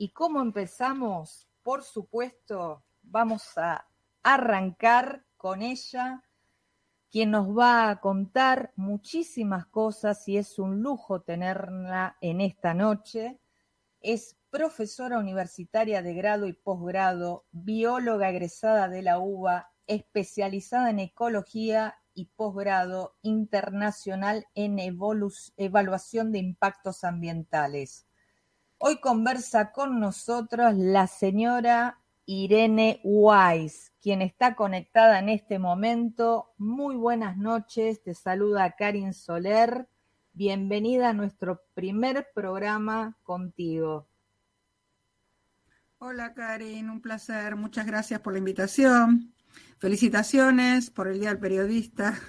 ¿Y cómo empezamos? Por supuesto, vamos a arrancar con ella, quien nos va a contar muchísimas cosas y es un lujo tenerla en esta noche. Es profesora universitaria de grado y posgrado, bióloga egresada de la UBA, especializada en ecología y posgrado internacional en evaluación de impactos ambientales. Hoy conversa con nosotros la señora Irene Weiss, quien está conectada en este momento. Muy buenas noches, te saluda Karin Soler. Bienvenida a nuestro primer programa contigo. Hola Karin, un placer, muchas gracias por la invitación. Felicitaciones por el Día del Periodista.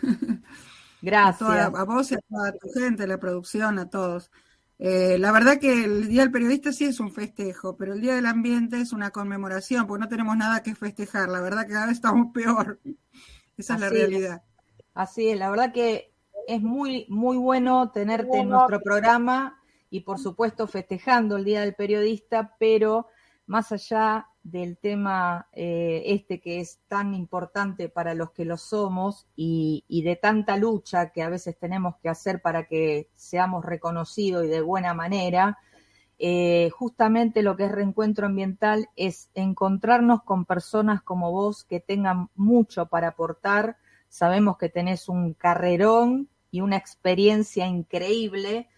Gracias. A vos y a toda tu gente, la producción, a todos. La verdad que el Día del Periodista sí es un festejo, pero el Día del Ambiente es una conmemoración, porque no tenemos nada que festejar. La verdad que cada vez estamos peor. Esa es la realidad. Así es, la verdad que es muy, muy bueno tenerte en nuestro programa y por supuesto festejando el Día del Periodista, pero más allá del tema que es tan importante para los que lo somos y de tanta lucha que a veces tenemos que hacer para que seamos reconocidos y de buena manera, justamente lo que es Reencuentro Ambiental es encontrarnos con personas como vos que tengan mucho para aportar. Sabemos que tenés un carrerón y una experiencia increíble.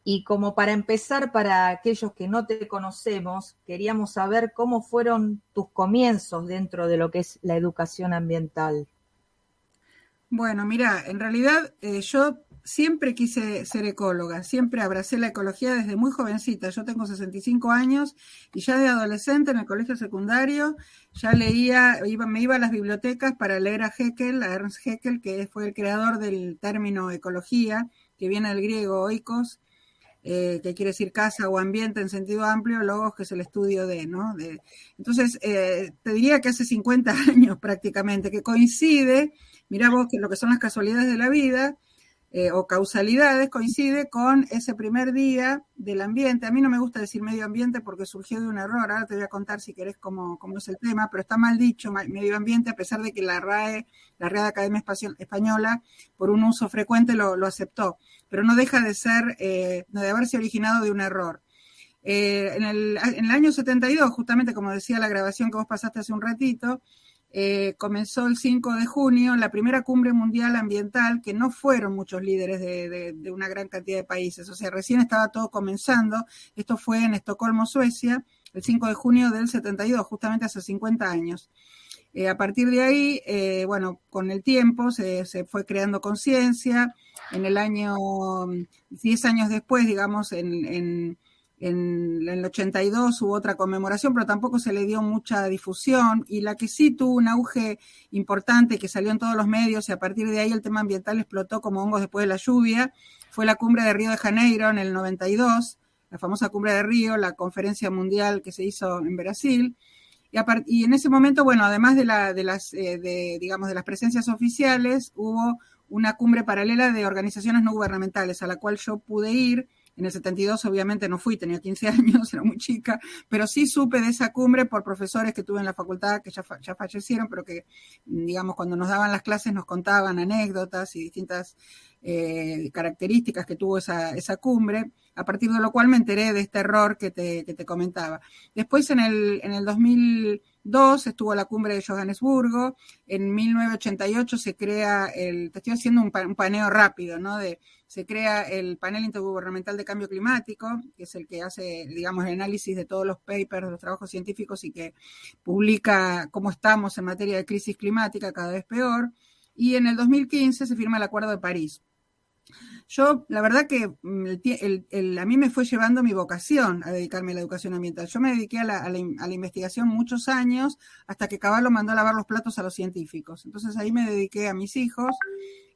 Y como para empezar, para aquellos que no te conocemos, queríamos saber cómo fueron tus comienzos dentro de lo que es la educación ambiental. Bueno, mira, en realidad yo siempre quise ser ecóloga, siempre abracé la ecología desde muy jovencita. Yo tengo 65 años y ya de adolescente en el colegio secundario ya leía, me iba a las bibliotecas para leer a Haeckel, a Ernst Haeckel, que fue el creador del término ecología, que viene del griego oikos, que quiere decir casa o ambiente en sentido amplio, logos, que es el estudio de, ¿no? Entonces, te diría que hace 50 años prácticamente, que coincide, mirá vos que lo que son las casualidades de la vida, o causalidades, coincide con ese primer día del ambiente. A mí no me gusta decir medio ambiente porque surgió de un error, ahora te voy a contar si querés cómo es el tema, pero está mal dicho medio ambiente, a pesar de que la Real Academia Española, por un uso frecuente lo aceptó, pero no deja de ser, de haberse originado de un error. En el año 72, justamente como decía la grabación que vos pasaste hace un ratito, comenzó el 5 de junio la primera cumbre mundial ambiental, que no fueron muchos líderes de una gran cantidad de países, o sea, recién estaba todo comenzando. Esto fue en Estocolmo, Suecia, el 5 de junio del 72, justamente hace 50 años. A partir de ahí, bueno, con el tiempo se fue creando conciencia. En el año, 10 años después, digamos, en el 82 hubo otra conmemoración, pero tampoco se le dio mucha difusión, y la que sí tuvo un auge importante, que salió en todos los medios, y a partir de ahí el tema ambiental explotó como hongos después de la lluvia, fue la cumbre de Río de Janeiro en el 92, la famosa cumbre de Río, la conferencia mundial que se hizo en Brasil. Y en ese momento, bueno, además de las presencias oficiales, hubo una cumbre paralela de organizaciones no gubernamentales a la cual yo pude ir. En el 72 obviamente no fui, tenía 15 años, era muy chica, pero sí supe de esa cumbre por profesores que tuve en la facultad que ya fallecieron, pero que, digamos, cuando nos daban las clases nos contaban anécdotas y distintas características que tuvo esa cumbre, a partir de lo cual me enteré de este error que te comentaba. Después en el 2002 estuvo la cumbre de Johannesburgo, en 1988 se crea te estoy haciendo un paneo rápido, ¿no? Se crea el Panel Intergubernamental de Cambio Climático, que es el que hace, digamos, el análisis de todos los papers, de los trabajos científicos, y que publica cómo estamos en materia de crisis climática, cada vez peor. Y en el 2015 se firma el Acuerdo de París. Yo, la verdad que a mí me fue llevando mi vocación a dedicarme a la educación ambiental. Yo me dediqué a la investigación muchos añla hasta que Cavallo mandó a lavar los platos a los científicos. Entonces ahí me dediqué a mis hijos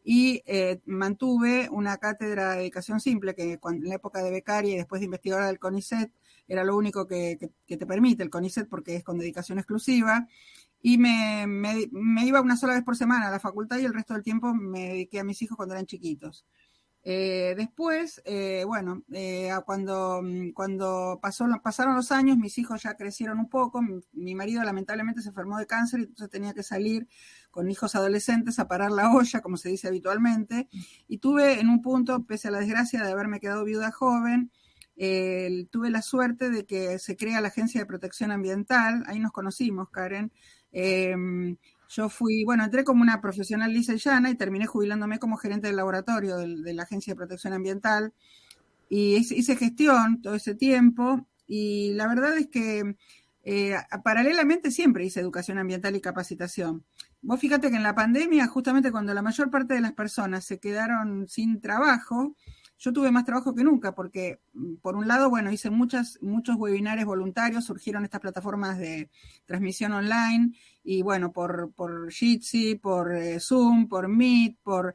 y mantuve una cátedra de dedicación simple, que en la época de becaria y después de investigadora del CONICET era lo único que te permite el CONICET, porque es con dedicación exclusiva. Y me iba una sola vez por semana a la facultad y el resto del tiempo me dediqué a mis hijos cuando eran chiquitos. Después, cuando pasaron los años, mis hijos ya crecieron un poco, mi marido lamentablemente se enfermó de cáncer y entonces tenía que salir con hijos adolescentes a parar la olla, como se dice habitualmente, y tuve en un punto, pese a la desgracia de haberme quedado viuda joven, tuve la suerte de que se crea la Agencia de Protección Ambiental, ahí nos conocimos, Karen. Yo entré como una profesional lisa y llana y terminé jubilándome como gerente del laboratorio de la Agencia de Protección Ambiental y hice gestión todo ese tiempo y la verdad es que paralelamente siempre hice educación ambiental y capacitación. Vos fíjate que en la pandemia, justamente cuando la mayor parte de las personas se quedaron sin trabajo, yo tuve más trabajo que nunca porque, por un lado, hice muchos webinarios voluntarios, surgieron estas plataformas de transmisión online y por Jitsi, por Zoom, por Meet, por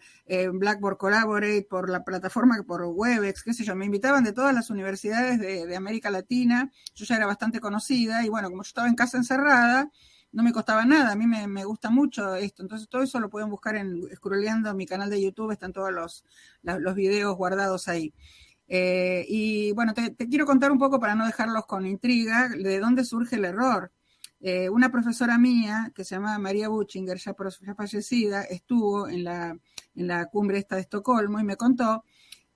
Blackboard Collaborate, por la plataforma, por Webex, qué sé yo, me invitaban de todas las universidades de América Latina, yo ya era bastante conocida y como yo estaba en casa encerrada, no me costaba nada, a mí me gusta mucho esto, entonces todo eso lo pueden buscar scrolleando mi canal de YouTube, están todos los videos guardados ahí. Te quiero contar un poco para no dejarlos con intriga, de dónde surge el error. Una profesora mía, que se llama María Buchinger, ya fallecida, estuvo en la cumbre esta de Estocolmo y me contó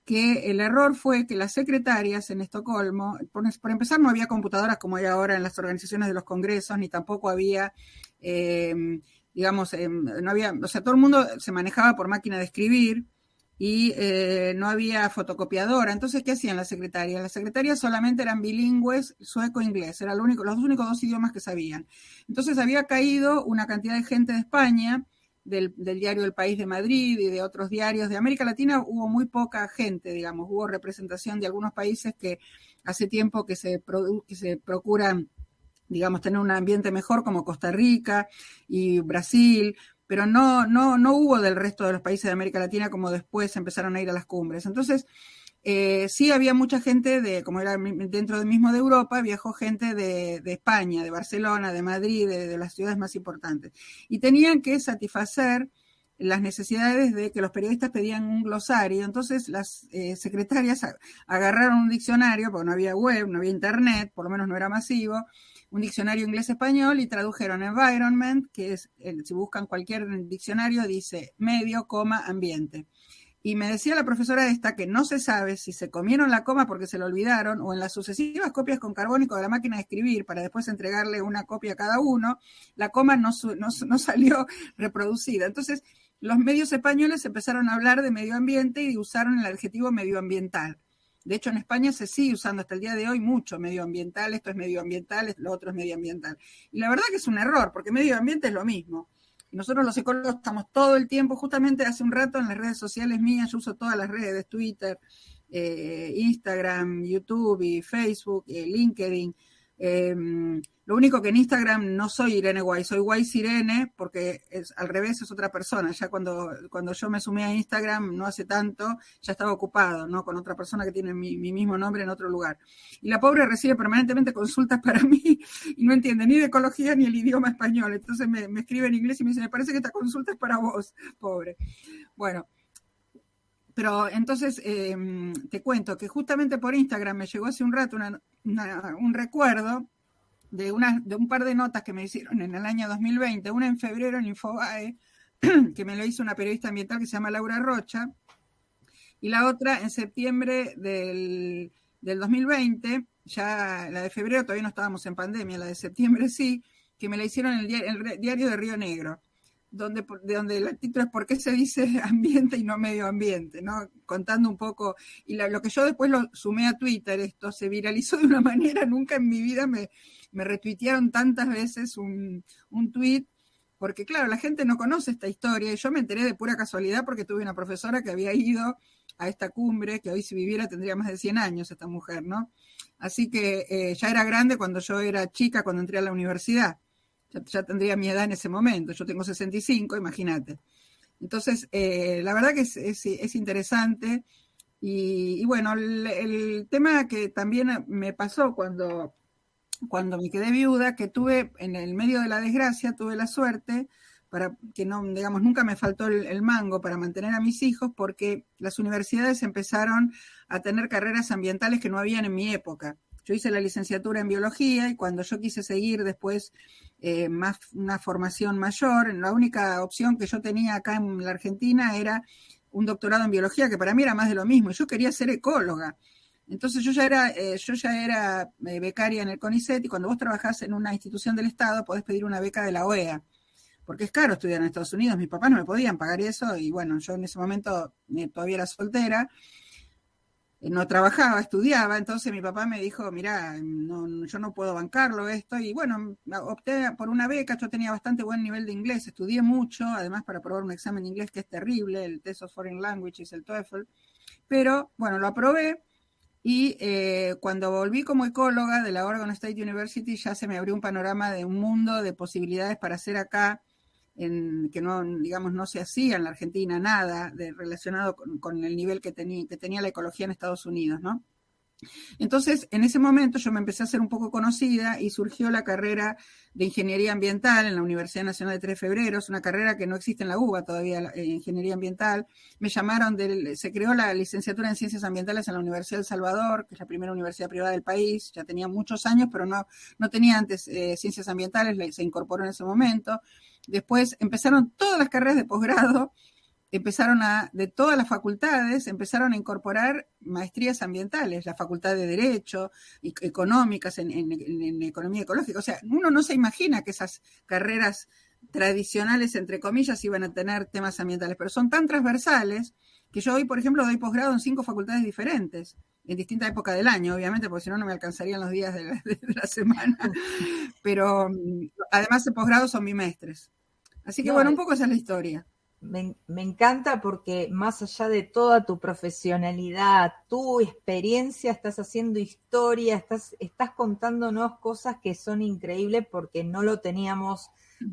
que el error fue que las secretarias en Estocolmo, por empezar no había computadoras como hay ahora en las organizaciones de los congresos, ni tampoco había, no había, o sea, todo el mundo se manejaba por máquina de escribir y no había fotocopiadora. Entonces, ¿qué hacían las secretarias? Las secretarias solamente eran bilingües, sueco-inglés, eran los únicos dos idiomas que sabían. Entonces había caído una cantidad de gente de España, del diario El País de Madrid y de otros diarios de América Latina, hubo muy poca gente, digamos, hubo representación de algunos países que hace tiempo que se procuran, digamos, tener un ambiente mejor, como Costa Rica y Brasil, pero no hubo del resto de los países de América Latina como después empezaron a ir a las cumbres. Entonces, sí había mucha gente como era dentro del mismo de Europa, viajó gente de España, de Barcelona, de Madrid, de las ciudades más importantes. Y tenían que satisfacer las necesidades de que los periodistas pedían un glosario. Entonces las secretarias agarraron un diccionario, porque no había web, no había internet, por lo menos no era masivo, un diccionario inglés-español y tradujeron environment, que es, si buscan cualquier diccionario, dice medio, ambiente. Y me decía la profesora esta que no se sabe si se comieron la coma porque se lo olvidaron o en las sucesivas copias con carbónico de la máquina de escribir para después entregarle una copia a cada uno, la coma no salió reproducida. Entonces, los medios españoles empezaron a hablar de medio ambiente y usaron el adjetivo medioambiental. De hecho, en España se sigue usando hasta el día de hoy mucho medioambiental, esto es medioambiental, lo otro es medioambiental. Y la verdad que es un error, porque medio ambiente es lo mismo. Nosotros los ecólogos estamos todo el tiempo, justamente hace un rato en las redes sociales mías, yo uso todas las redes, Twitter, Instagram, YouTube y Facebook, LinkedIn. Lo único que en Instagram no soy Irene Guay, soy Guay Irene, porque al revés es otra persona. Ya cuando yo me sumé a Instagram no hace tanto, ya estaba ocupado, ¿no? Con otra persona que tiene mi mismo nombre en otro lugar. Y la pobre recibe permanentemente consultas para mí y no entiende ni de ecología ni el idioma español. Entonces me escribe en inglés y me dice, me parece que esta consulta es para vos, pobre. Bueno. Pero entonces te cuento que justamente por Instagram me llegó hace un rato un recuerdo de un par de notas que me hicieron en el año 2020, una en febrero en Infobae, que me lo hizo una periodista ambiental que se llama Laura Rocha, y la otra en septiembre del 2020, ya la de febrero todavía no estábamos en pandemia, la de septiembre sí, que me la hicieron en el diario de Río Negro, donde el título es ¿por qué se dice ambiente y no medio ambiente? ¿No? Contando un poco, y lo que yo después lo sumé a Twitter, esto se viralizó de una manera, nunca en mi vida me retuitearon tantas veces un tweet, porque claro, la gente no conoce esta historia, y yo me enteré de pura casualidad porque tuve una profesora que había ido a esta cumbre, que hoy si viviera tendría más de 100 años esta mujer, ¿no? Así que ya era grande cuando yo era chica, cuando entré a la universidad. Ya tendría mi edad en ese momento, yo tengo 65, imagínate. Entonces, la verdad que es interesante. Y bueno, el tema que también me pasó cuando me quedé viuda, que tuve, en el medio de la desgracia, tuve la suerte, para que no, digamos, nunca me faltó el mango para mantener a mis hijos, porque las universidades empezaron a tener carreras ambientales que no habían en mi época. Yo hice la licenciatura en biología y cuando yo quise seguir después más una formación mayor, la única opción que yo tenía acá en la Argentina era un doctorado en biología, que para mí era más de lo mismo. Yo quería ser ecóloga. Entonces yo ya era becaria en el CONICET, y cuando vos trabajás en una institución del Estado podés pedir una beca de la OEA, porque es caro estudiar en Estados Unidos. Mis papás no me podían pagar eso, y bueno, yo en ese momento todavía era soltera, no trabajaba, estudiaba. Entonces mi papá me dijo, mirá, yo no puedo bancarlo esto, y bueno, opté por una beca. Yo tenía bastante buen nivel de inglés, estudié mucho, además para aprobar un examen de inglés que es terrible, el Test of Foreign Languages, el TOEFL, pero bueno, lo aprobé. Y cuando volví como ecóloga de la Oregon State University, ya se me abrió un panorama de un mundo de posibilidades para hacer acá, que no, digamos, no se hacía en la Argentina nada relacionado con el nivel que tenía la ecología en Estados Unidos, ¿no? Entonces, en ese momento yo me empecé a hacer un poco conocida y surgió la carrera de Ingeniería Ambiental en la Universidad Nacional de 3 de Febrero. Es una carrera que no existe en la UBA todavía, Ingeniería Ambiental. Me llamaron, se creó la licenciatura en Ciencias Ambientales en la Universidad de El Salvador, que es la primera universidad privada del país. Ya tenía muchos años, pero no tenía antes Ciencias Ambientales, se incorporó en ese momento. Después empezaron todas las carreras de posgrado, de todas las facultades, empezaron a incorporar maestrías ambientales, la facultad de Derecho, económicas, en economía ecológica. O sea, uno no se imagina que esas carreras tradicionales, entre comillas, iban a tener temas ambientales, pero son tan transversales que yo hoy, por ejemplo, doy posgrado en 5 facultades diferentes, en distinta época del año, obviamente, porque si no, no me alcanzarían los días de la semana. Pero además de posgrado son bimestres. Así que bueno, un poco esa es la historia. Me encanta porque más allá de toda tu profesionalidad, tu experiencia, estás haciendo historia, estás contándonos cosas que son increíbles porque no lo teníamos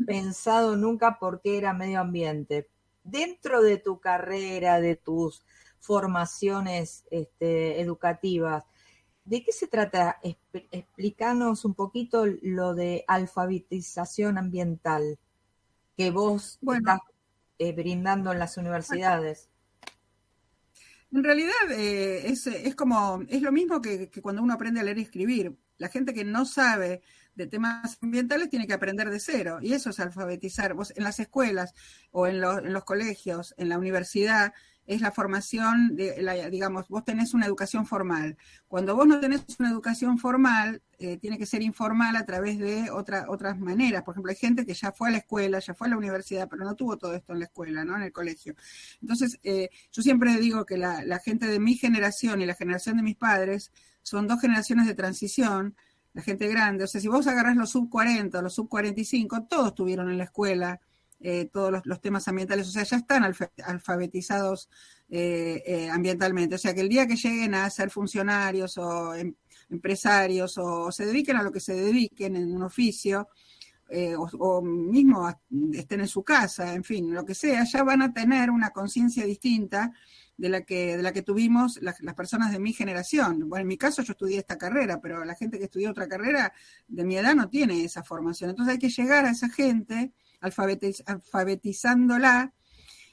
pensado nunca, porque era medio ambiente. Dentro de tu carrera, de tus formaciones educativas, ¿de qué se trata? Explícanos un poquito lo de alfabetización ambiental que vos estás brindando en las universidades. En realidad es lo mismo que cuando uno aprende a leer y escribir. La gente que no sabe de temas ambientales tiene que aprender de cero, y eso es alfabetizar. Vos en las escuelas o en los colegios, en la universidad, es la formación, digamos, vos tenés una educación formal. Cuando vos no tenés una educación formal, tiene que ser informal a través de otras maneras. Por ejemplo, hay gente que ya fue a la escuela, ya fue a la universidad, pero no tuvo todo esto en la escuela, ¿no? En el colegio. Entonces, yo siempre digo que la gente de mi generación y la generación de mis padres son 2 generaciones de transición, la gente grande. O sea, si vos agarrás los sub 40, los sub 45, todos tuvieron en la escuela todos los temas ambientales, o sea, ya están alfabetizados ambientalmente. O sea, que el día que lleguen a ser funcionarios o empresarios o se dediquen a lo que se dediquen en un oficio, o mismo estén en su casa, en fin, lo que sea, ya van a tener una conciencia distinta de la que tuvimos las personas de mi generación. Bueno, en mi caso yo estudié esta carrera, pero la gente que estudió otra carrera de mi edad no tiene esa formación. Entonces hay que llegar a esa gente alfabetizándola,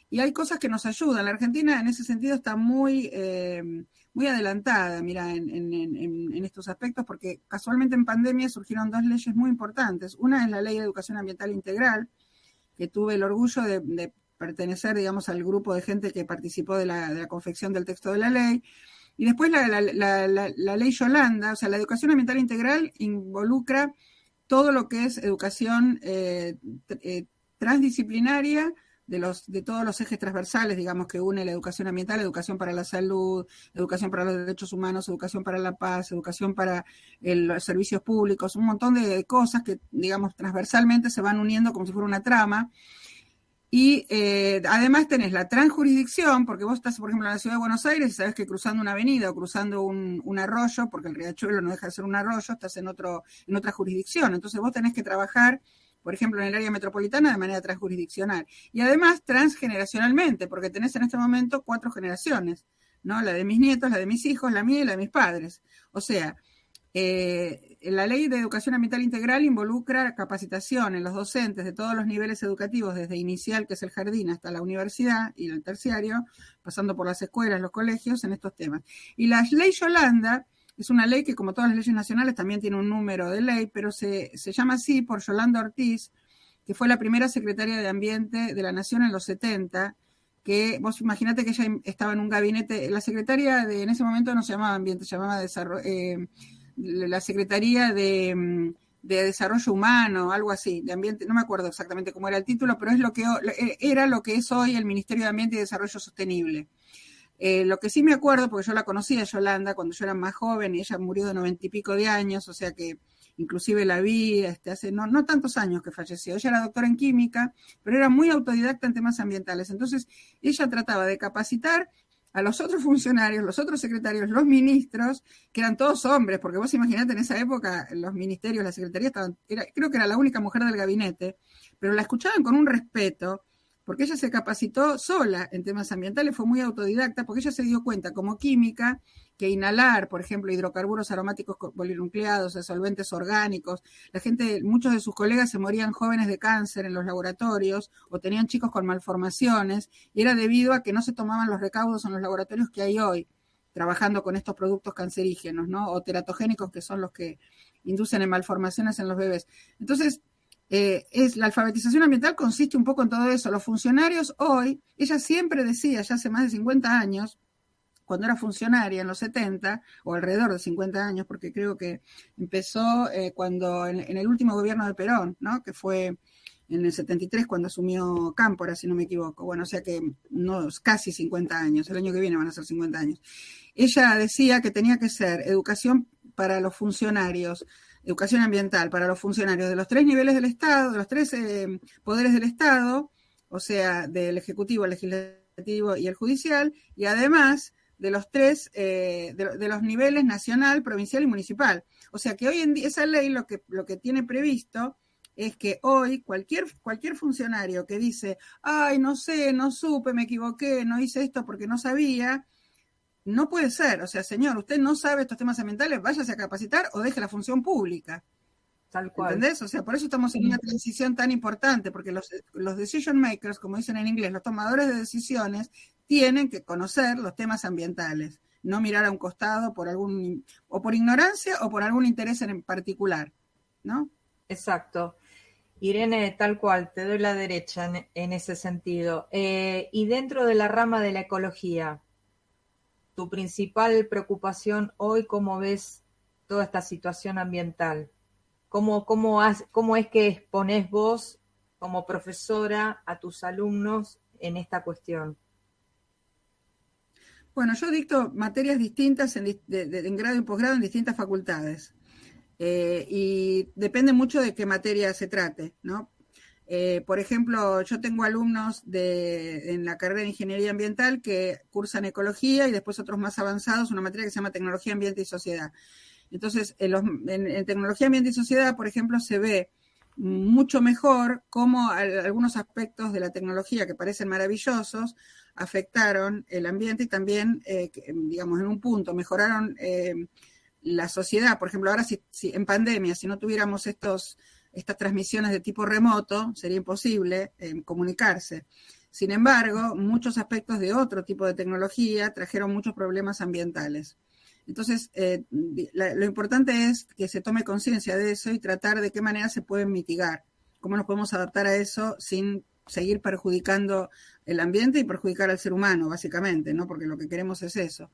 y hay cosas que nos ayudan. La Argentina en ese sentido está muy adelantada, mira, en estos aspectos, porque casualmente en pandemia surgieron 2 leyes muy importantes. Una es la Ley de Educación Ambiental Integral, que tuve el orgullo de pertenecer, digamos, al grupo de gente que participó de la confección del texto de la ley. Y después la Ley Yolanda. O sea, la educación ambiental integral involucra todo lo que es educación transdisciplinaria de todos los ejes transversales, digamos, que une la educación ambiental, educación para la salud, educación para los derechos humanos, educación para la paz, educación para los servicios públicos, un montón de cosas que, digamos, transversalmente se van uniendo como si fuera una trama. Y además tenés la transjurisdicción, porque vos estás, por ejemplo, en la ciudad de Buenos Aires y sabés que cruzando una avenida o cruzando un arroyo, porque el riachuelo no deja de ser un arroyo, estás en otra jurisdicción. Entonces vos tenés que trabajar, por ejemplo, en el área metropolitana de manera transjurisdiccional. Y además transgeneracionalmente, porque tenés en este momento 4 generaciones, ¿no? La de mis nietos, la de mis hijos, la mía y la de mis padres. O sea, la Ley de Educación Ambiental Integral involucra capacitación en los docentes de todos los niveles educativos, desde inicial, que es el jardín, hasta la universidad y el terciario, pasando por las escuelas, los colegios, en estos temas. Y la Ley Yolanda es una ley que, como todas las leyes nacionales, también tiene un número de ley, pero se llama así por Yolanda Ortiz, que fue la primera secretaria de Ambiente de la Nación en los 70, que vos imaginate que ella estaba en un gabinete, la secretaria en ese momento no se llamaba Ambiente, se llamaba la Secretaría de Desarrollo Humano, algo así, de Ambiente, no me acuerdo exactamente cómo era el título, pero era lo que es hoy el Ministerio de Ambiente y Desarrollo Sostenible. Lo que sí me acuerdo, porque yo la conocí a Yolanda cuando yo era más joven y ella murió de 90 y pico de años, o sea que inclusive la vi hace no tantos años que falleció. Ella era doctora en química, pero era muy autodidacta en temas ambientales. Entonces, ella trataba de capacitar a los otros funcionarios, los otros secretarios, los ministros, que eran todos hombres, porque vos imaginate en esa época los ministerios, la secretaría, creo que era la única mujer del gabinete, pero la escuchaban con un respeto, porque ella se capacitó sola en temas ambientales, fue muy autodidacta, porque ella se dio cuenta como química que inhalar, por ejemplo, hidrocarburos aromáticos polinucleados, solventes orgánicos, muchos de sus colegas se morían jóvenes de cáncer en los laboratorios o tenían chicos con malformaciones, y era debido a que no se tomaban los recaudos en los laboratorios que hay hoy, trabajando con estos productos cancerígenos, ¿no? O teratogénicos, que son los que inducen en malformaciones en los bebés. Entonces, la alfabetización ambiental consiste un poco en todo eso. Los funcionarios hoy, ella siempre decía, ya hace más de 50 años, cuando era funcionaria en los 70, o alrededor de 50 años, porque creo que empezó cuando en el último gobierno de Perón, ¿no? Que fue en el 73 cuando asumió Cámpora, si no me equivoco. Bueno, o sea que casi 50 años, el año que viene van a ser 50 años. Ella decía que tenía que ser educación para los funcionarios, educación ambiental para los funcionarios de los 3 niveles del Estado, de los 3 poderes del Estado, o sea, del Ejecutivo, el Legislativo y el Judicial, y además de los 3, de los niveles nacional, provincial y municipal. O sea que hoy en día esa ley lo que tiene previsto es que hoy cualquier funcionario que dice, ay, no sé, no supe, me equivoqué, no hice esto porque no sabía, no puede ser. O sea, señor, usted no sabe estos temas ambientales, váyase a capacitar o deje la función pública. Tal cual. ¿Entendés? O sea, por eso estamos en una transición tan importante, porque los decision makers, como dicen en inglés, los tomadores de decisiones, tienen que conocer los temas ambientales, no mirar a un costado o por ignorancia o por algún interés en particular, ¿no? Exacto. Irene, tal cual, te doy la derecha en ese sentido. Y dentro de la rama de la ecología, tu principal preocupación hoy, ¿cómo ves toda esta situación ambiental? ¿Cómo es que exponés vos como profesora a tus alumnos en esta cuestión? Bueno, yo dicto materias distintas en grado y posgrado en distintas facultades. Y depende mucho de qué materia se trate, ¿no? Por ejemplo, yo tengo alumnos en la carrera de Ingeniería Ambiental que cursan ecología y después otros más avanzados, una materia que se llama Tecnología, Ambiente y Sociedad. Entonces, en Tecnología, Ambiente y Sociedad, por ejemplo, se ve mucho mejor cómo algunos aspectos de la tecnología que parecen maravillosos afectaron el ambiente y también, digamos, en un punto mejoraron la sociedad. Por ejemplo, ahora si en pandemia, si no tuviéramos estas transmisiones de tipo remoto, sería imposible comunicarse. Sin embargo, muchos aspectos de otro tipo de tecnología trajeron muchos problemas ambientales. Entonces, lo importante es que se tome conciencia de eso y tratar de qué manera se pueden mitigar, cómo nos podemos adaptar a eso sin seguir perjudicando el ambiente y perjudicar al ser humano, básicamente, ¿no? Porque lo que queremos es eso.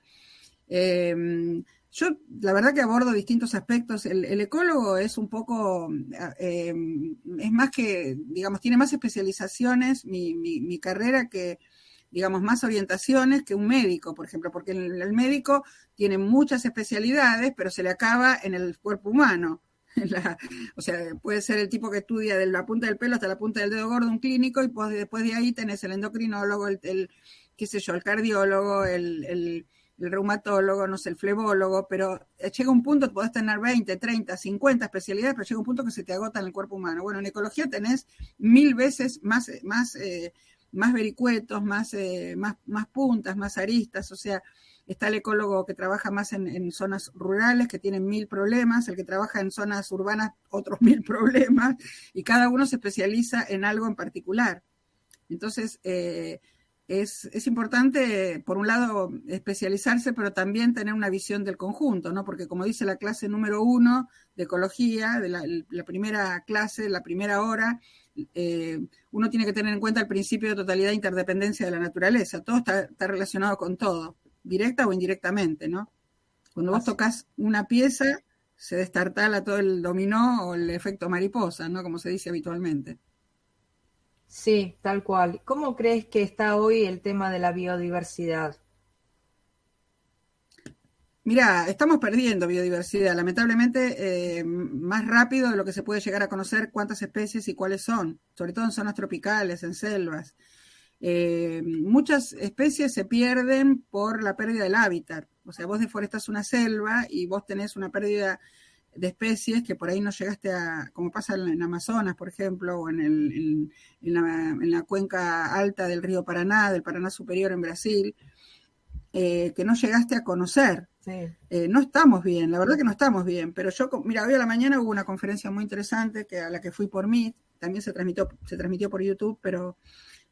Yo, la verdad que abordo distintos aspectos. El ecólogo es un poco, es más que, digamos, tiene más especializaciones mi carrera que, digamos, más orientaciones que un médico, por ejemplo, porque el médico tiene muchas especialidades, pero se le acaba en el cuerpo humano. O sea, puede ser el tipo que estudia de la punta del pelo hasta la punta del dedo gordo un clínico, y pues después de ahí tenés el endocrinólogo, qué sé yo, el cardiólogo, el reumatólogo, no sé, el flebólogo, pero llega un punto que podés tener 20, 30, 50 especialidades, pero llega un punto que se te agota en el cuerpo humano. Bueno, en ecología tenés 1000 veces más vericuetos, más puntas, más aristas, o sea, está el ecólogo que trabaja más en zonas rurales, que tienen 1000 problemas, el que trabaja en zonas urbanas, otros 1000 problemas, y cada uno se especializa en algo en particular. Entonces, es importante, por un lado, especializarse, pero también tener una visión del conjunto, ¿no? Porque como dice la clase número 1 de ecología, de la primera clase, la primera hora, uno tiene que tener en cuenta el principio de totalidad e interdependencia de la naturaleza. Todo está relacionado con todo, directa o indirectamente, ¿no? Cuando vos tocas una pieza, se destartala todo el dominó o el efecto mariposa, ¿no? Como se dice habitualmente. Sí, tal cual. ¿Cómo crees que está hoy el tema de la biodiversidad? Mira, estamos perdiendo biodiversidad, lamentablemente más rápido de lo que se puede llegar a conocer cuántas especies y cuáles son, sobre todo en zonas tropicales, en selvas. Muchas especies se pierden por la pérdida del hábitat. O sea, vos deforestás una selva y vos tenés una pérdida de especies que por ahí no llegaste a, como pasa en Amazonas, por ejemplo, o en la cuenca alta del río Paraná, del Paraná Superior en Brasil, que no llegaste a conocer. Sí. No estamos bien, la verdad que no estamos bien, pero mira, hoy a la mañana hubo una conferencia muy interesante a la que fui por Meet, también se transmitió por YouTube, pero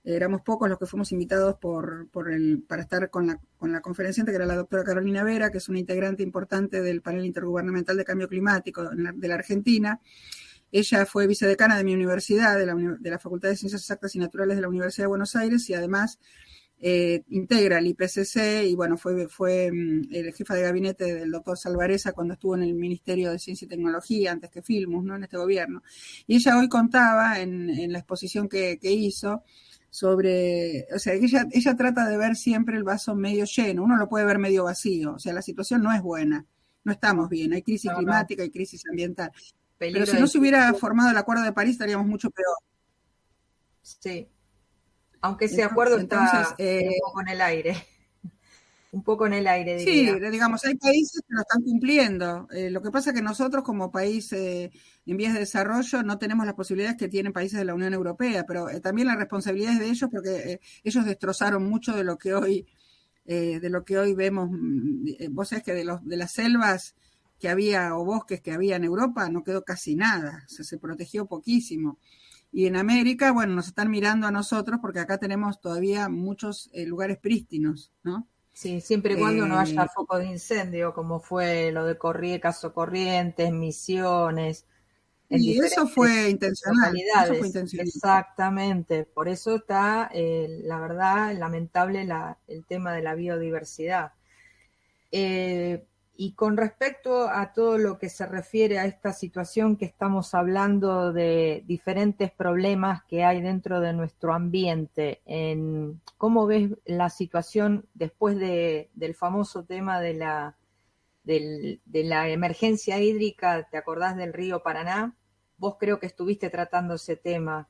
éramos pocos los que fuimos invitados para estar con la conferenciante, que era la doctora Carolina Vera, que es una integrante importante del panel intergubernamental de cambio climático de la Argentina. Ella fue vicedecana de mi universidad, de la Facultad de Ciencias Exactas y Naturales de la Universidad de Buenos Aires, y además integra el IPCC, y bueno, fue el jefa de gabinete del doctor Salvareza cuando estuvo en el Ministerio de Ciencia y Tecnología, antes que Filmus, ¿no? En este gobierno. Y ella hoy contaba en la exposición que hizo sobre, o sea, ella trata de ver siempre el vaso medio lleno, uno lo puede ver medio vacío, o sea, la situación no es buena, no estamos bien, hay crisis climática, hay crisis ambiental. Pero si no se hubiera formado el Acuerdo de París estaríamos mucho peor. Sí. Aunque ese acuerdo entonces, está un poco en el aire. Un poco en el aire, diría. Sí, digamos, hay países que lo están cumpliendo. Lo que pasa es que nosotros como país en vías de desarrollo no tenemos las posibilidades que tienen países de la Unión Europea, pero también la responsabilidad es de ellos porque ellos destrozaron mucho de lo que hoy vemos. Vos sabés que de las selvas que había o bosques que había en Europa no quedó casi nada, o sea, se protegió poquísimo. Y en América, bueno, nos están mirando a nosotros porque acá tenemos todavía muchos lugares prístinos, ¿no? Sí, siempre y cuando no haya foco de incendio, como fue lo de caso Corrientes, Misiones, en y eso fue intencional. Eso fue intencional. Exactamente. Por eso está, la verdad, lamentable el tema de la biodiversidad. Y con respecto a todo lo que se refiere a esta situación que estamos hablando de diferentes problemas que hay dentro de nuestro ambiente, ¿cómo ves la situación después del famoso tema de la emergencia hídrica? ¿Te acordás del río Paraná? Vos creo que estuviste tratando ese tema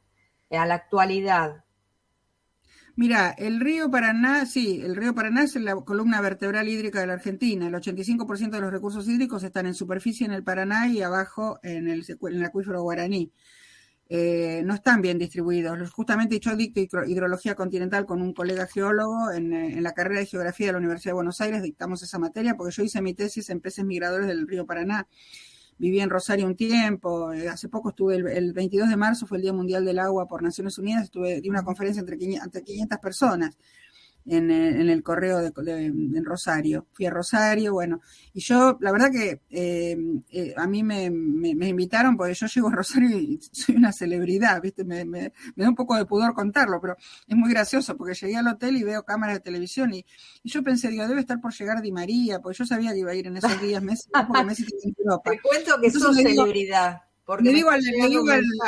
a la actualidad. Mira, el río Paraná es la columna vertebral hídrica de la Argentina. El 85% de los recursos hídricos están en superficie en el Paraná y abajo en el acuífero guaraní. No están bien distribuidos. Justamente yo dicto hidrología continental con un colega geólogo en la carrera de geografía de la Universidad de Buenos Aires, dictamos esa materia porque yo hice mi tesis en peces migradores del río Paraná. Viví en Rosario un tiempo, hace poco estuve, el 22 de marzo fue el Día Mundial del Agua por Naciones Unidas, di una conferencia ante 500 personas en el correo en Rosario. Fui a Rosario, bueno, y yo, la verdad que a mí me invitaron porque yo llego a Rosario y soy una celebridad, ¿viste? Me da un poco de pudor contarlo, pero es muy gracioso porque llegué al hotel y veo cámaras de televisión y yo pensé, digo, debe estar por llegar Di María, porque yo sabía que iba a ir en esos días, porque Messi está en Europa. Te cuento que sos celebridad. Le digo al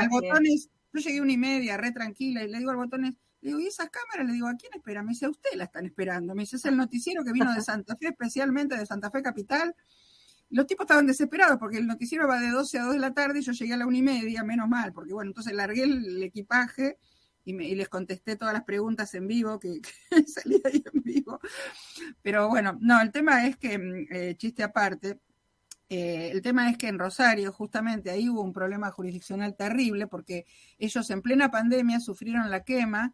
Botones, yo llegué 1:30, re tranquila, y le digo al Botones, le digo, ¿y esas cámaras? Le digo, ¿a quién espera? Me dice, a usted la están esperando. Me dice, es el noticiero que vino de Santa Fe, especialmente de Santa Fe Capital. Los tipos estaban desesperados porque el noticiero va de 12 a 2 de la tarde y yo llegué a la 1:30, menos mal, porque bueno, entonces largué el equipaje y les contesté todas las preguntas en vivo, que salí ahí en vivo. Pero bueno, no, el tema es que, chiste aparte, el tema es que en Rosario, justamente, ahí hubo un problema jurisdiccional terrible porque ellos en plena pandemia sufrieron la quema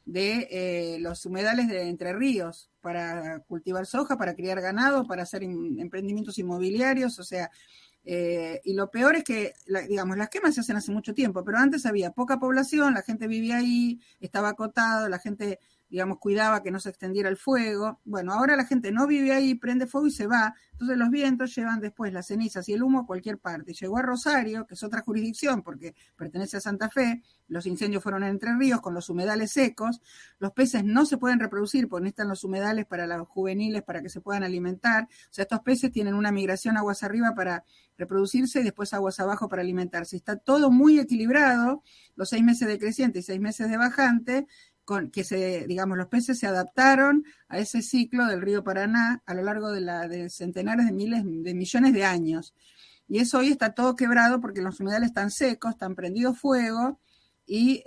de los humedales de Entre Ríos para cultivar soja, para criar ganado, para hacer emprendimientos inmobiliarios, o sea, y lo peor es que, digamos, las quemas se hacen hace mucho tiempo, pero antes había poca población, la gente vivía ahí, estaba acotado, la gente, digamos, cuidaba que no se extendiera el fuego. Bueno, ahora la gente no vive ahí, prende fuego y se va. Entonces los vientos llevan después las cenizas y el humo a cualquier parte. Llegó a Rosario, que es otra jurisdicción porque pertenece a Santa Fe, los incendios fueron en Entre Ríos con los humedales secos, los peces no se pueden reproducir porque necesitan los humedales para los juveniles, para que se puedan alimentar. O sea, estos peces tienen una migración aguas arriba para reproducirse y después aguas abajo para alimentarse. Está todo muy equilibrado, los 6 meses de creciente y 6 meses de bajante, con que digamos, los peces se adaptaron a ese ciclo del río Paraná a lo largo de centenares de miles de millones de años. Y eso hoy está todo quebrado porque los humedales están secos, están prendidos fuego y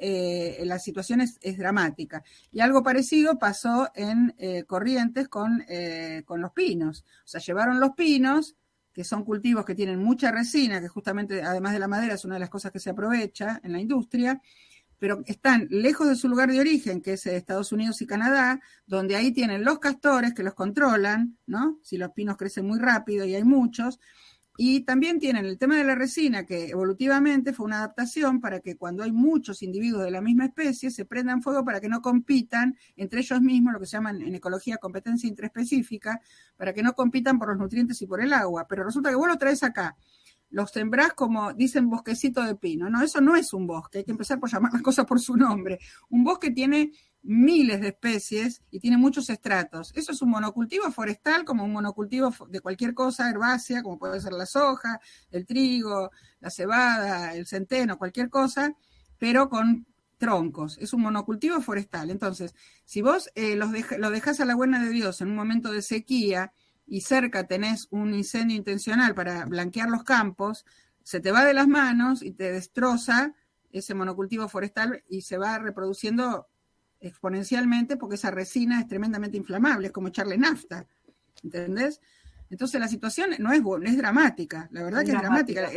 la situación es dramática. Y algo parecido pasó en Corrientes con los pinos. O sea, llevaron los pinos, que son cultivos que tienen mucha resina, que justamente, además de la madera, es una de las cosas que se aprovecha en la industria, pero están lejos de su lugar de origen, que es Estados Unidos y Canadá, donde ahí tienen los castores que los controlan, ¿no? Si los pinos crecen muy rápido, y hay muchos, y también tienen el tema de la resina, que evolutivamente fue una adaptación para que cuando hay muchos individuos de la misma especie se prendan fuego para que no compitan entre ellos mismos, lo que se llama en ecología competencia intraespecífica, para que no compitan por los nutrientes y por el agua. Pero resulta que vos lo traes acá, los sembrás como dicen bosquecito de pino. No, eso no es un bosque, hay que empezar por llamar las cosas por su nombre. Un bosque tiene miles de especies y tiene muchos estratos. Eso es un monocultivo forestal, como un monocultivo de cualquier cosa herbácea, como puede ser la soja, el trigo, la cebada, el centeno, cualquier cosa, pero con troncos. Es un monocultivo forestal. Entonces, si vos lo dejás a la buena de Dios en un momento de sequía, y cerca tenés un incendio intencional para blanquear los campos, se te va de las manos y te destroza ese monocultivo forestal y se va reproduciendo exponencialmente porque esa resina es tremendamente inflamable, es como echarle nafta, ¿entendés? Entonces la situación no es dramática, la verdad que es dramática.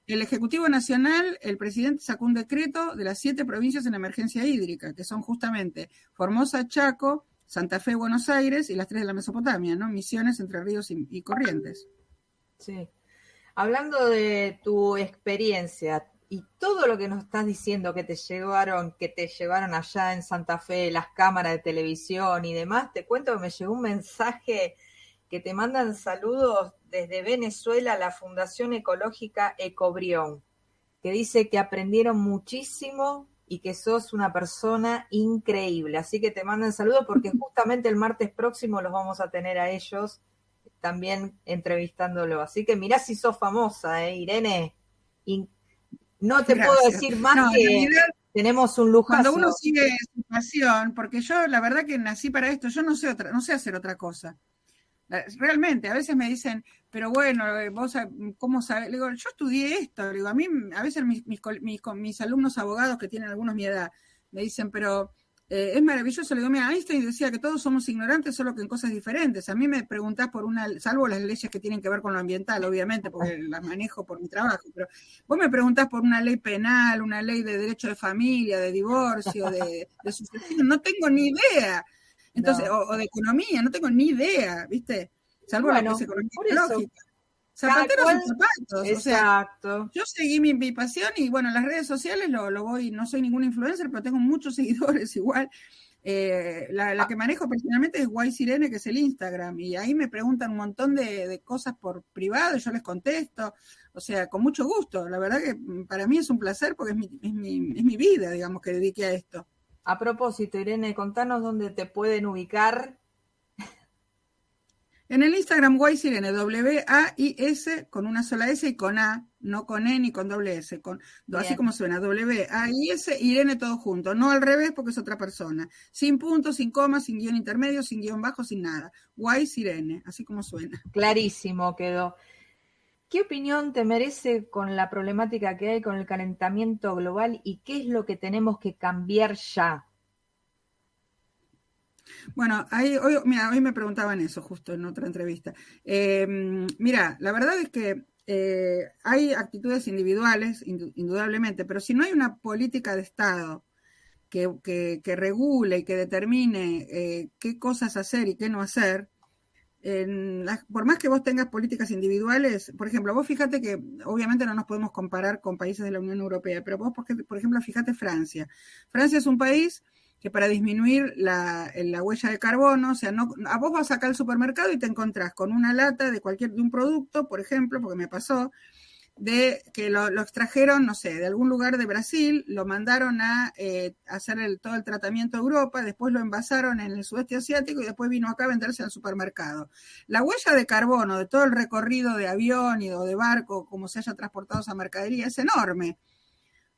El Ejecutivo Nacional, el presidente sacó un decreto de las 7 provincias en emergencia hídrica, que son justamente Formosa, Chaco, Santa Fe, Buenos Aires y las 3 de la Mesopotamia, ¿no? Misiones, Entre Ríos y Corrientes. Sí. Hablando de tu experiencia y todo lo que nos estás diciendo que te llevaron allá en Santa Fe, las cámaras de televisión y demás, te cuento que me llegó un mensaje que te mandan saludos desde Venezuela, la Fundación Ecológica Ecobrión, que dice que aprendieron muchísimo y que sos una persona increíble. Así que te mandan saludos porque justamente el martes próximo los vamos a tener a ellos también entrevistándolo. Así que mirá si sos famosa, Irene. Y no te puedo decir más que realidad, tenemos un lujazo. Cuando uno sigue su pasión, porque yo la verdad que nací para esto, yo no sé hacer otra cosa. Realmente, a veces me dicen, pero bueno, vos, ¿cómo sabés? Le digo, yo estudié esto. Le digo, a mí, a veces mis alumnos abogados que tienen algunos mi edad, me dicen, pero es maravilloso. Le digo, mira, Einstein decía que todos somos ignorantes, solo que en cosas diferentes. A mí me preguntás por salvo las leyes que tienen que ver con lo ambiental, obviamente, porque las manejo por mi trabajo, pero vos me preguntás por una ley penal, una ley de derecho de familia, de divorcio, de sucesión, no tengo ni idea. Entonces, no. o de economía, no tengo ni idea, ¿viste? Salvo la que es economía lógica. Zapateros y zapatos. Exacto. O sea, yo seguí mi pasión y bueno, en las redes sociales lo voy, no soy ningún influencer, pero tengo muchos seguidores igual. La que manejo personalmente es Guay Sirene, que es el Instagram, y ahí me preguntan un montón de cosas por privado, y yo les contesto, o sea, con mucho gusto. La verdad que para mí es un placer porque es mi vida, digamos, que dediqué a esto. A propósito, Irene, contanos dónde te pueden ubicar. En el Instagram Guaysirene, W-A-I-S, con una sola S y con A, no con E ni con doble S, así como suena, W-A-I-S, Irene todo junto, no al revés porque es otra persona, sin punto, sin coma, sin guión intermedio, sin guión bajo, sin nada, Guaysirene, así como suena. Clarísimo quedó. ¿Qué opinión te merece con la problemática que hay con el calentamiento global y qué es lo que tenemos que cambiar ya? Bueno, hoy me preguntaban eso justo en otra entrevista. Mira, la verdad es que hay actitudes individuales, indudablemente, pero si no hay una política de Estado que regule y que determine qué cosas hacer y qué no hacer, por más que vos tengas políticas individuales, por ejemplo, vos fíjate que obviamente no nos podemos comparar con países de la Unión Europea, pero vos, por ejemplo, fíjate Francia. Francia es un país que para disminuir la huella de carbono, o sea, a vos vas acá al supermercado y te encontrás con una lata de un producto, por ejemplo, porque me pasó, de que lo extrajeron, no sé, de algún lugar de Brasil, lo mandaron a hacer todo el tratamiento a Europa, después lo envasaron en el sudeste asiático y después vino acá a venderse al supermercado. La huella de carbono de todo el recorrido de avión o de barco, como se haya transportado esa mercadería, es enorme.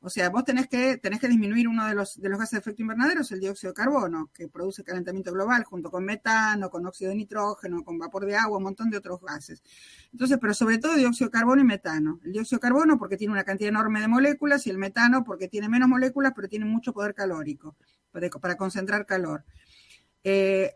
O sea, vos tenés que disminuir uno de los gases de efecto invernadero, es el dióxido de carbono, que produce calentamiento global, junto con metano, con óxido de nitrógeno, con vapor de agua, un montón de otros gases. Entonces, pero sobre todo dióxido de carbono y metano. El dióxido de carbono porque tiene una cantidad enorme de moléculas y el metano porque tiene menos moléculas, pero tiene mucho poder calórico para concentrar calor.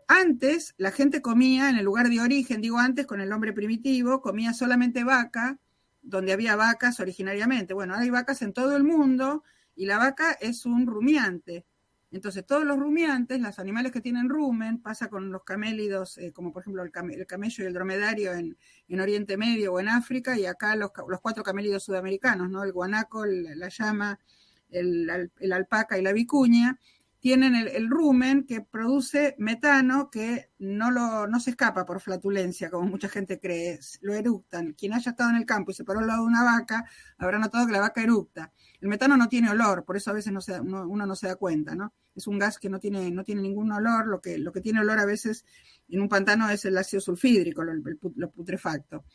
Antes, la gente comía en el lugar de origen, digo antes, con el hombre primitivo, comía solamente vaca, donde había vacas originariamente. Bueno, ahora hay vacas en todo el mundo y la vaca es un rumiante. Entonces, todos los rumiantes, los animales que tienen rumen, pasa con los camélidos, como por ejemplo el camello y el dromedario en Oriente Medio o en África, y acá los 4 camélidos sudamericanos, ¿no? El guanaco, la llama, el alpaca y la vicuña, tienen el rumen que produce metano que no se escapa por flatulencia, como mucha gente cree, lo eructan. Quien haya estado en el campo y se paró al lado de una vaca, habrá notado que la vaca eructa. El metano no tiene olor, por eso a veces uno no se da cuenta, ¿no? Es un gas que no tiene ningún olor, lo que tiene olor a veces en un pantano es el ácido sulfídrico, lo putrefacto.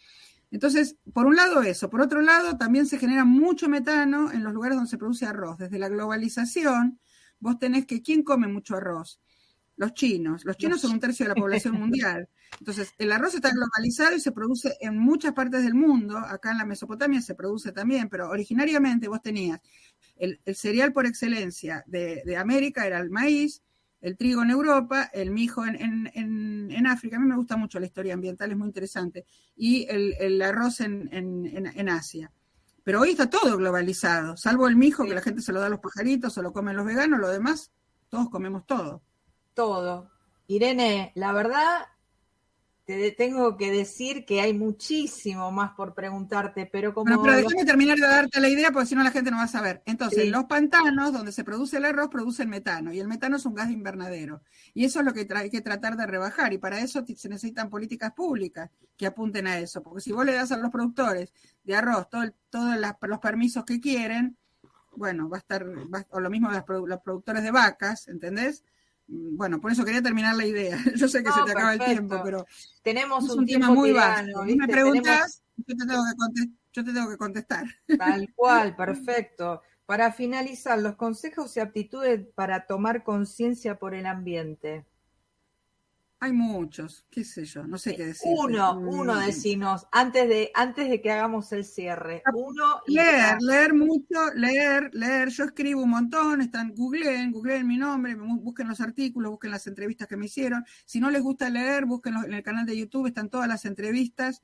Entonces, por un lado eso, por otro lado también se genera mucho metano en los lugares donde se produce arroz. Desde la globalización, vos tenés que, ¿quién come mucho arroz? Los chinos. Los chinos son 1/3 de la población mundial. Entonces, el arroz está globalizado y se produce en muchas partes del mundo. Acá en la Mesopotamia se produce también, pero originariamente vos tenías el cereal por excelencia de América, era el maíz, el trigo en Europa, el mijo en África. A mí me gusta mucho la historia ambiental, es muy interesante. Y el arroz en Asia. Pero hoy está todo globalizado, salvo el mijo, que la gente se lo da a los pajaritos o lo comen los veganos, lo demás, todos comemos todo. Todo. Irene, la verdad, te tengo que decir que hay muchísimo más por preguntarte, pero como... Pero déjame terminar de darte la idea, porque si no la gente no va a saber. Entonces, sí, los pantanos, donde se produce el arroz, producen metano, y el metano es un gas invernadero. Y eso es lo que hay que tratar de rebajar, y para eso se necesitan políticas públicas que apunten a eso, porque si vos le das a los productores de arroz todos los permisos que quieren, bueno, o lo mismo los productores de vacas, ¿entendés? Bueno, por eso quería terminar la idea. Yo sé que se te acaba el tiempo, pero tenemos es un tema muy vasto. Si me preguntas, yo te tengo que contestar. Tal cual, perfecto. Para finalizar, los consejos y aptitudes para tomar conciencia por el ambiente. Hay muchos, qué sé yo, no sé qué decir. Uno decinos, antes de que hagamos el cierre. Uno y leer mucho, leer. Yo escribo un montón, googleen mi nombre, busquen los artículos, busquen las entrevistas que me hicieron. Si no les gusta leer, búsquenlo en el canal de YouTube, están todas las entrevistas.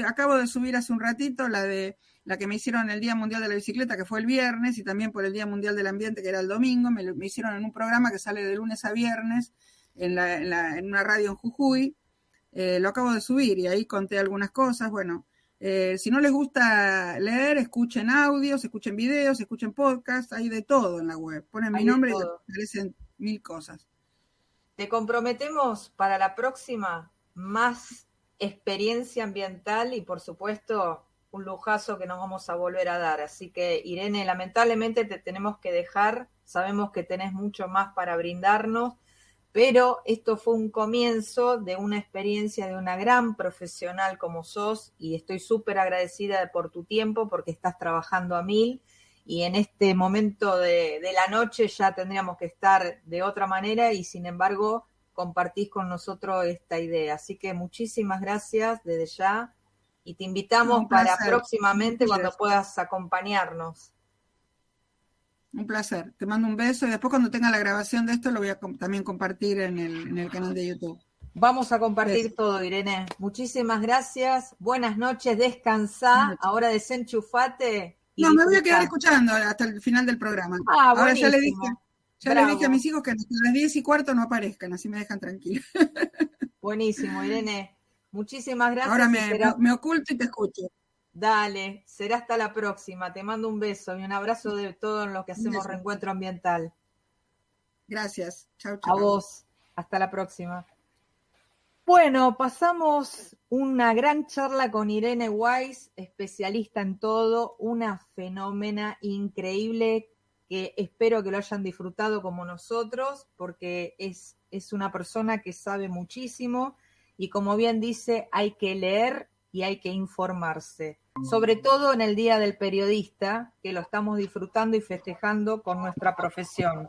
Acabo de subir hace un ratito la que me hicieron el Día Mundial de la Bicicleta, que fue el viernes, y también por el Día Mundial del Ambiente, que era el domingo. Me hicieron en un programa que sale de lunes a viernes, en una radio en Jujuy. Lo acabo de subir y ahí conté algunas cosas. Bueno, si no les gusta leer, escuchen audios, escuchen videos, escuchen podcasts, hay de todo en la web. Ponen mi nombre y aparecen 1000 cosas. Te comprometemos para la próxima más experiencia ambiental y por supuesto un lujazo que nos vamos a volver a dar. Así que Irene, lamentablemente te tenemos que dejar, sabemos que tenés mucho más para brindarnos, pero esto fue un comienzo de una experiencia de una gran profesional como sos y estoy súper agradecida por tu tiempo porque estás trabajando a 1000 y en este momento de la noche ya tendríamos que estar de otra manera y sin embargo compartís con nosotros esta idea. Así que muchísimas gracias desde ya y te invitamos para próximamente cuando puedas acompañarnos. Un placer. Te mando un beso y después cuando tenga la grabación de esto lo voy a también compartir en el canal de YouTube. Vamos a compartir todo, Irene. Muchísimas gracias. Buenas noches. Descansá. Ahora desenchufate. No, me voy a quedar escuchando hasta el final del programa. Ahora ya le dije. Ya le dije a mis hijos que a las 10:15 no aparezcan, así me dejan tranquila. Buenísimo, Irene. Muchísimas gracias. Ahora me oculto y te escucho. Dale, será hasta la próxima. Te mando un beso y un abrazo de todo en lo que hacemos Reencuentro Ambiental. Gracias. Chau, chau. A vos. Hasta la próxima. Bueno, pasamos una gran charla con Irene Weiss, especialista en todo, una fenómena increíble que espero que lo hayan disfrutado como nosotros, porque es una persona que sabe muchísimo y como bien dice, hay que leer y hay que informarse, sobre todo en el Día del Periodista, que lo estamos disfrutando y festejando con nuestra profesión.